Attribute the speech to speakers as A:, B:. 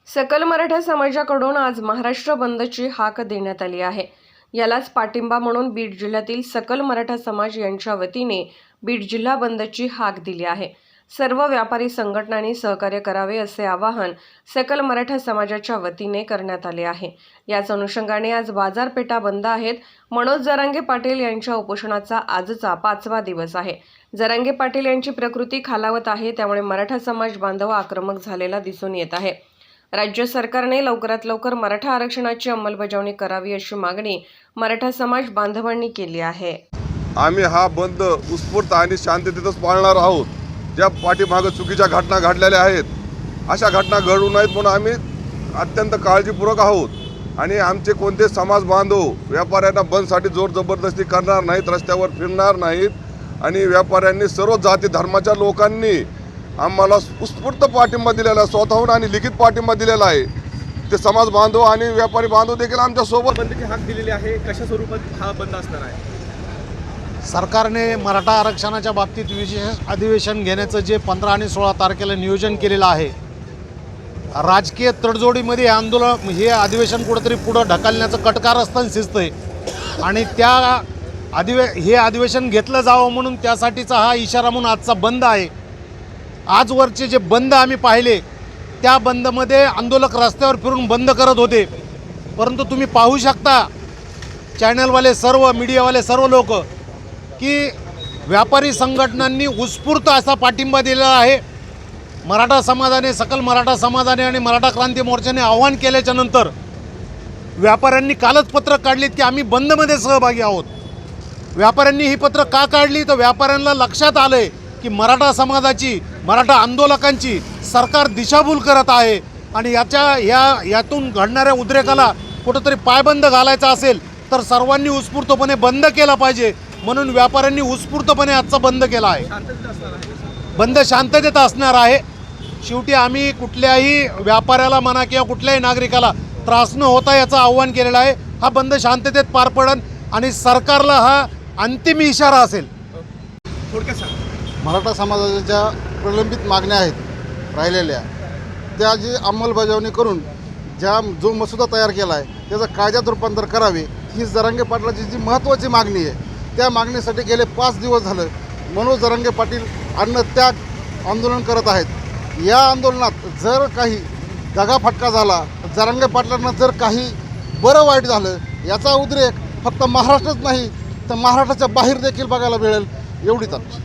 A: सकल मराठा समाजाकडून आज महाराष्ट्र बंदची हाक देण्यात आली आहे। यालाच पाठिंबा म्हणून बीड जिल्ह्यातील सकल मराठा समाज यांच्या वतीने बीड जिल्हा बंदची हाक दिली आहे। सर्व व्यापारी संघटनांनी सहकार्य करावे असे आवाहन सकल मराठा समाजाच्या वतीने करण्यात आले आहे। याच अनुषंगाने आज बाजारपेठा बंद आहेत। मनोज जरांगे पाटील यांच्या उपोषणाचा आजचा 5वा दिवस आहे। जरांगे पाटील यांची प्रकृती खालावत आहे, त्यामुळे मराठा समाज बांधव आक्रमक झालेला दिसून येत आहे। राज्य सरकारने लवकरात लवकर मराठा आरक्षणाची अंमलबजावणी करावी अशी मागणी मराठा समाज बांधवांनी केली आहे।
B: आम्ही हा बंद उत्स्फूर्त आणि शांततेतच पाळणार आहोत। ज्या पाठीमागे चुकीच्या घटना घडलेल्या आहेत, अशा घटना घडू नयेत म्हणून आम्ही अत्यंत काळजीपूर्वक आहोत। आणि आमचे कोणते समाज बांधव व्यापाऱ्यांना बंदसाठी जोर जबरदस्ती करणार नाहीत, रस्त्यावर फिरणार नाहीत। आणि व्यापाऱ्यांनी सर्व जाती धर्माच्या लोकांनी आम्हाला उत्स्फूर्त पाठिंबा दिलेला आहे, स्वतःहून आणि लिखित पाठिंबा दिलेला आहे। ते समाज बांधव आणि व्यापारी बांधव देखील आमच्या सोबत
C: बंदची हाक दिलेली आहे। कशा स्वरूपात हा बंद असणार आहे?
D: सरकारने मराठा आरक्षणाच्या बाबतीत विशेष अधिवेशन घेण्याचं जे 15 आणि 16 तारखेला नियोजन केलेलं आहे, राजकीय तडजोडीमध्ये हे अधिवेशन कुठंतरी पुढं ढकलण्याचं कटकारस्थान दिसतंय। आणि हे अधिवेशन घेतलं जावं म्हणून त्यासाठीचा हा इशारा म्हणून आजचा बंद आहे। आजवरचे जे बंद आम्ही पाहिले, त्या बंदमध्ये आंदोलक रस्त्यावर फिरून बंद करत होते, परंतु तुम्ही पाहू शकता चॅनलवाले सर्व मीडियावाले सर्व लोक की व्यापारी संघटनांनी उत्स्फूर्त असा पाठिंबा दिलेला आहे। मराठा समाजाने, सकल मराठा समाजाने आणि मराठा क्रांती मोर्चाने आव्हान केल्याच्या नंतर व्यापाऱ्यांनी कालच पत्रक काढलीत की आम्ही बंदमध्ये सहभागी आहोत। व्यापाऱ्यांनी ही पत्रक का काढली, तर व्यापाऱ्यांना लक्षात आलंय की मराठा समाजाची, मराठा आंदोलकांची सरकार दिशाभूल करत आहे। आणि यातून घडणाऱ्या उद्रेकाला कुठंतरी पायबंद घालायचा असेल तर सर्वांनी उत्स्फूर्तपणे बंद केला पाहिजे। म्हणून व्यापाऱ्यांनी उत्स्फूर्तपणे आजचा बंद केला आहे। बंद शांततेत असणार आहे। शेवटी आम्ही कुठल्याही व्यापाऱ्याला म्हणा किंवा कुठल्याही नागरिकाला त्रास न होता याचं आव्हान केलेलं आहे। हा बंद शांततेत पार पडेल आणि सरकारला हा अंतिम इशारा असेल।
C: थोडक्यात सांगा।
E: मराठा समाजाच्या प्रलंबित मागण्या आहेत राहिलेल्या, त्याची अंमलबजावणी करून जो मसुदा तयार केला आहे त्याचं कायद्यात रूपांतर करावे, ही जरांगे पाटलाची जी महत्त्वाची मागणी आहे। त्या मागणीसाठी गेले 5 दिवस झालं मनोज जरांगे पाटील अन्नत्याग आंदोलन करत आहेत। या आंदोलनात जर काही दगाफटका झाला, जरांगे पाटलांना जर काही बरं वाईट झालं, याचा उद्रेक फक्त महाराष्ट्रच नाही तर महाराष्ट्राच्या बाहेर देखील बघायला मिळेल, एवढीच आमची